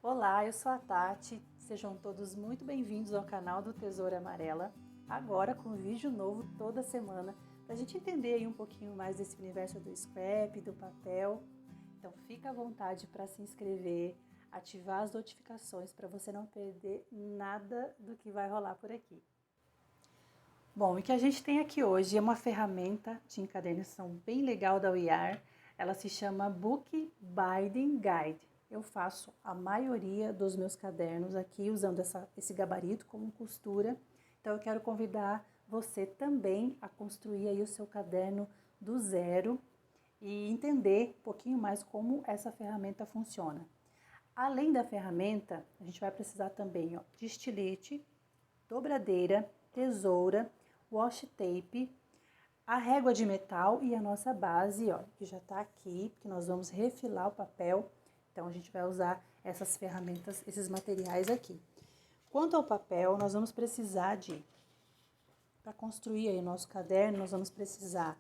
Olá, eu sou a Tati, sejam todos muito bem-vindos ao canal do Tesoura Amarela, agora com vídeo novo toda semana, para a gente entender aí um pouquinho mais desse universo do scrap, do papel. Então fica à vontade para se inscrever, ativar as notificações para você não perder nada do que vai rolar por aqui. Bom, o que a gente tem aqui hoje é uma ferramenta de encadernação bem legal da UiAR, ela se chama Book Binding Guide. Eu faço a maioria dos meus cadernos aqui usando esse gabarito como costura, então eu quero convidar você também a construir aí o seu caderno do zero e entender um pouquinho mais como essa ferramenta funciona. Além da ferramenta, a gente vai precisar também de estilete, dobradeira, tesoura, washi tape, a régua de metal e a nossa base, ó, que já tá aqui, porque nós vamos refilar o papel. Então, a gente vai usar essas ferramentas, esses materiais aqui. Quanto ao papel, nós vamos precisar para construir aí o nosso caderno, nós vamos precisar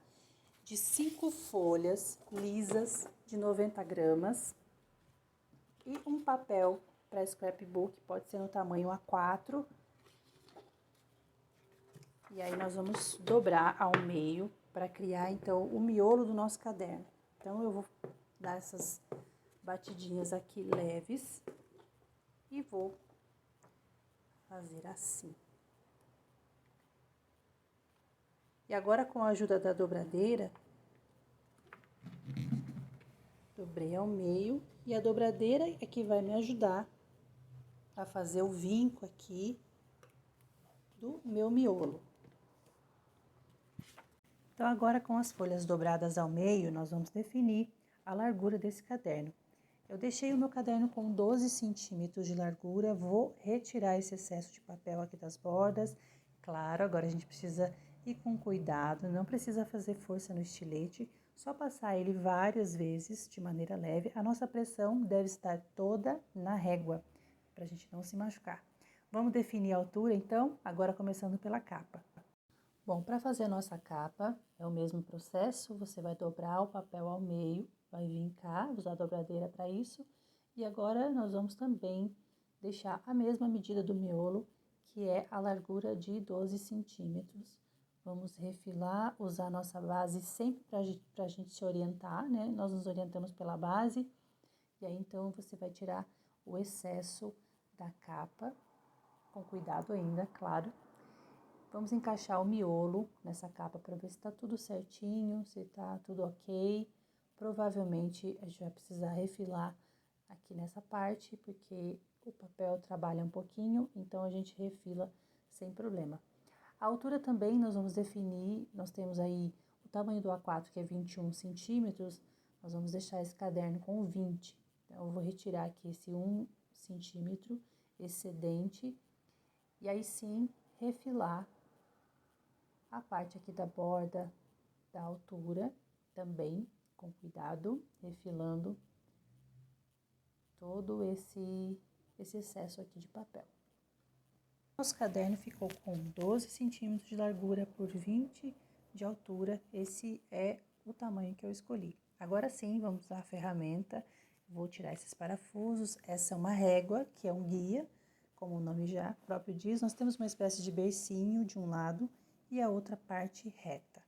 de 5 folhas lisas de 90 gramas e um papel para scrapbook, pode ser no tamanho A4. E aí, nós vamos dobrar ao meio para criar, então, o miolo do nosso caderno. Então, eu vou dar essas batidinhas aqui leves e vou fazer assim. E agora, com a ajuda da dobradeira, dobrei ao meio e a dobradeira é que vai me ajudar a fazer o vinco aqui do meu miolo. Então, agora com as folhas dobradas ao meio, nós vamos definir a largura desse caderno. Eu deixei o meu caderno com 12 centímetros de largura, vou retirar esse excesso de papel aqui das bordas. Claro, agora a gente precisa ir com cuidado, não precisa fazer força no estilete, só passar ele várias vezes de maneira leve. A nossa pressão deve estar toda na régua, para a gente não se machucar. Vamos definir a altura, então, agora começando pela capa. Bom, para fazer a nossa capa, é o mesmo processo, você vai dobrar o papel ao meio, vai vincar, usar a dobradeira para isso, e agora nós vamos também deixar a mesma medida do miolo, que é a largura de 12 centímetros. Vamos refilar, usar a nossa base sempre para a gente se orientar, né? Nós nos orientamos pela base, e aí então você vai tirar o excesso da capa, com cuidado ainda, claro. Vamos encaixar o miolo nessa capa para ver se tá tudo certinho, se tá tudo ok. Provavelmente a gente vai precisar refilar aqui nessa parte, porque o papel trabalha um pouquinho, então a gente refila sem problema. A altura também nós vamos definir, nós temos aí o tamanho do A4, que é 21 centímetros, nós vamos deixar esse caderno com 20. Então, eu vou retirar aqui esse 1 centímetro excedente, e aí sim, refilar a parte aqui da borda, da altura, também com cuidado, refilando todo esse excesso aqui de papel. Nosso caderno ficou com 12 centímetros de largura por 20 de altura, esse é o tamanho que eu escolhi. Agora sim, vamos usar a ferramenta, vou tirar esses parafusos, essa é uma régua, que é um guia, como o nome já próprio diz, nós temos uma espécie de beicinho de um lado e a outra parte reta.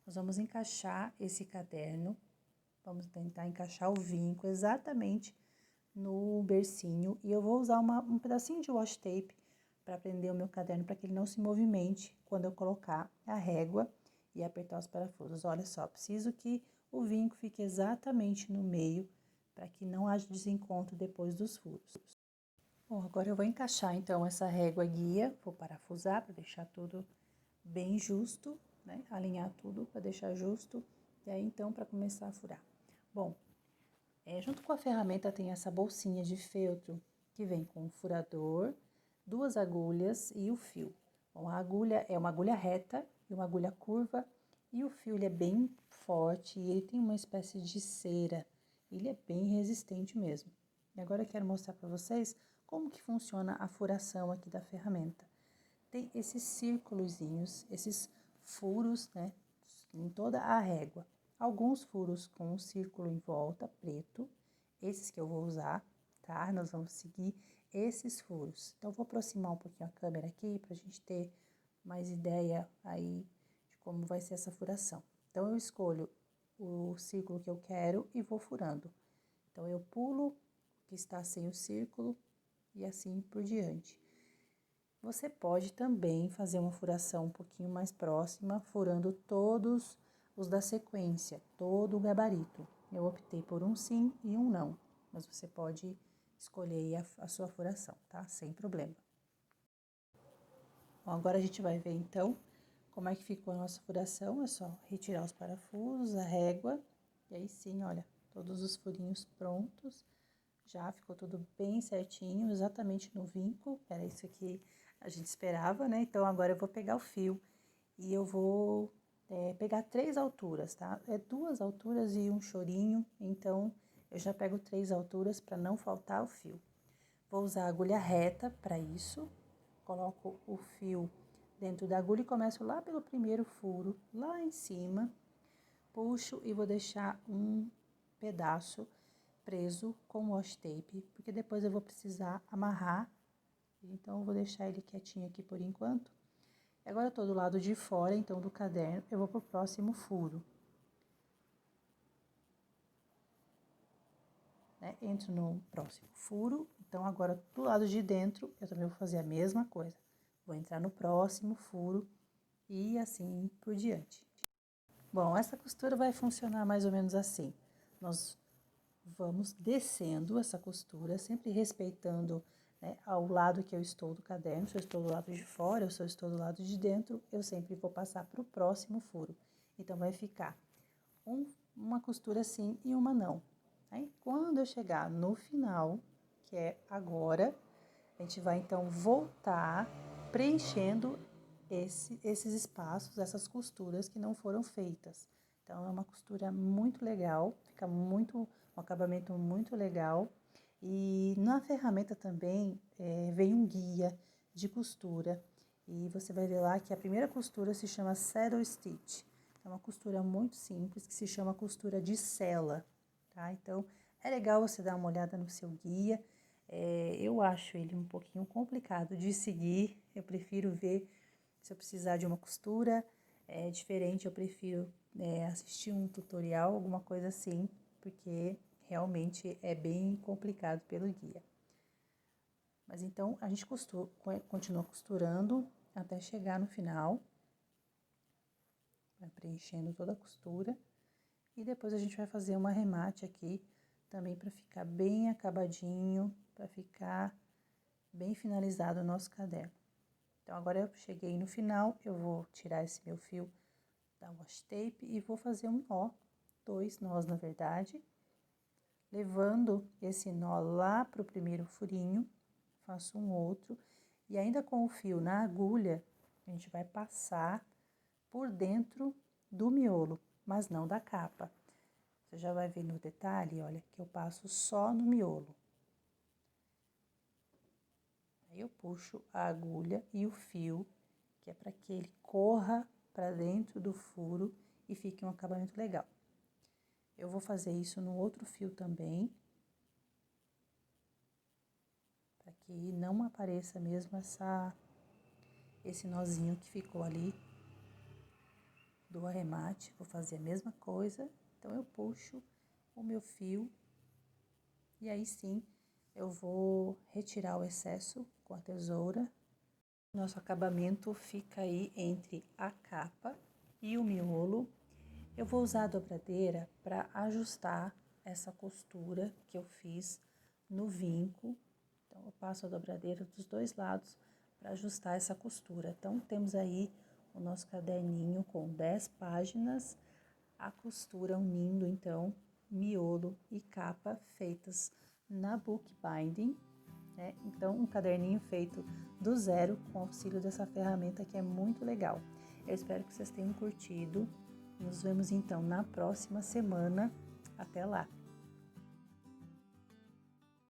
Nós vamos encaixar esse caderno, vamos tentar encaixar o vinco exatamente no bercinho, e eu vou usar um pedacinho de washi tape para prender o meu caderno, para que ele não se movimente quando eu colocar a régua e apertar os parafusos. Olha só, preciso que o vinco fique exatamente no meio, para que não haja desencontro depois dos furos. Bom, agora eu vou encaixar então essa régua guia, vou parafusar para deixar tudo bem justo, né? Alinhar tudo para deixar justo, e aí então para começar a furar. Bom, junto com a ferramenta tem essa bolsinha de feltro que vem com o furador, 2 agulhas e o fio. Bom, a agulha é uma agulha reta e uma agulha curva, e o fio ele é bem forte e ele tem uma espécie de cera, ele é bem resistente mesmo. E agora eu quero mostrar para vocês como que funciona a furação aqui da ferramenta. Tem esses círculozinhos, esses furos, né, em toda a régua. Alguns furos com um círculo em volta, preto, esses que eu vou usar, colocar, nós vamos seguir esses furos. Então, vou aproximar um pouquinho a câmera aqui pra gente ter mais ideia aí de como vai ser essa furação. Então, eu escolho o círculo que eu quero e vou furando. Então, eu pulo o que está sem o círculo e assim por diante. Você pode também fazer uma furação um pouquinho mais próxima, furando todos os da sequência, todo o gabarito. Eu optei por um sim e um não, mas você pode escolher aí a sua furação, tá? Sem problema. Bom, agora a gente vai ver então como é que ficou a nossa furação. É só retirar os parafusos, a régua, e aí sim, olha, todos os furinhos prontos. Já ficou tudo bem certinho, exatamente no vinco, era isso que a gente esperava, né? Então, agora eu vou pegar o fio e eu vou pegar 3 alturas, tá? É 2 alturas e um chorinho, então eu já pego 3 alturas para não faltar o fio. Vou usar a agulha reta para isso, coloco o fio dentro da agulha e começo lá pelo primeiro furo, lá em cima, puxo e vou deixar um pedaço preso com washi tape, porque depois eu vou precisar amarrar, então eu vou deixar ele quietinho aqui por enquanto. Agora eu tô do lado de fora, então, do caderno, eu vou pro próximo furo. Né? Entro no próximo furo, então agora do lado de dentro eu também vou fazer a mesma coisa. Vou entrar no próximo furo e assim por diante. Bom, essa costura vai funcionar mais ou menos assim. Nós vamos descendo essa costura, sempre respeitando, né, ao lado que eu estou do caderno. Se eu estou do lado de fora, ou se eu estou do lado de dentro, eu sempre vou passar para o próximo furo. Então, vai ficar uma costura assim e uma não. Aí, quando eu chegar no final, que é agora, a gente vai, então, voltar preenchendo esses espaços, essas costuras que não foram feitas. Então, é uma costura muito legal, fica um acabamento muito legal. E na ferramenta também vem um guia de costura. E você vai ver lá que a primeira costura se chama Saddle Stitch. É uma costura muito simples, que se chama costura de sela, tá? Então, é legal você dar uma olhada no seu guia. Eu acho ele um pouquinho complicado de seguir, eu prefiro ver se eu precisar de uma costura diferente, eu prefiro assistir um tutorial, alguma coisa assim, porque realmente é bem complicado pelo guia. Mas então, a gente continua costurando até chegar no final. Vai preenchendo toda a costura. E depois a gente vai fazer um arremate aqui, também para ficar bem acabadinho, para ficar bem finalizado o nosso caderno. Então, agora eu cheguei no final, eu vou tirar esse meu fio da washi tape e vou fazer um nó, 2 nós na verdade, levando esse nó lá pro primeiro furinho, faço um outro, e ainda com o fio na agulha, a gente vai passar por dentro do miolo, mas não da capa. Você já vai ver no detalhe, olha, que eu passo só no miolo. Aí eu puxo a agulha e o fio, que é para que ele corra para dentro do furo e fique um acabamento legal. Eu vou fazer isso no outro fio também, para que não apareça mesmo esse nozinho que ficou ali do arremate. Vou fazer a mesma coisa, então eu puxo o meu fio e aí sim eu vou retirar o excesso com a tesoura. Nosso acabamento fica aí entre a capa e o miolo. Eu vou usar a dobradeira para ajustar essa costura que eu fiz no vinco. Então, eu passo a dobradeira dos dois lados para ajustar essa costura. Então, temos aí o nosso caderninho com 10 páginas, a costura unindo, então, miolo e capa feitas na bookbinding, né? Então, um caderninho feito do zero com auxílio dessa ferramenta que é muito legal. Eu espero que vocês tenham curtido. Nos vemos, então, na próxima semana. Até lá!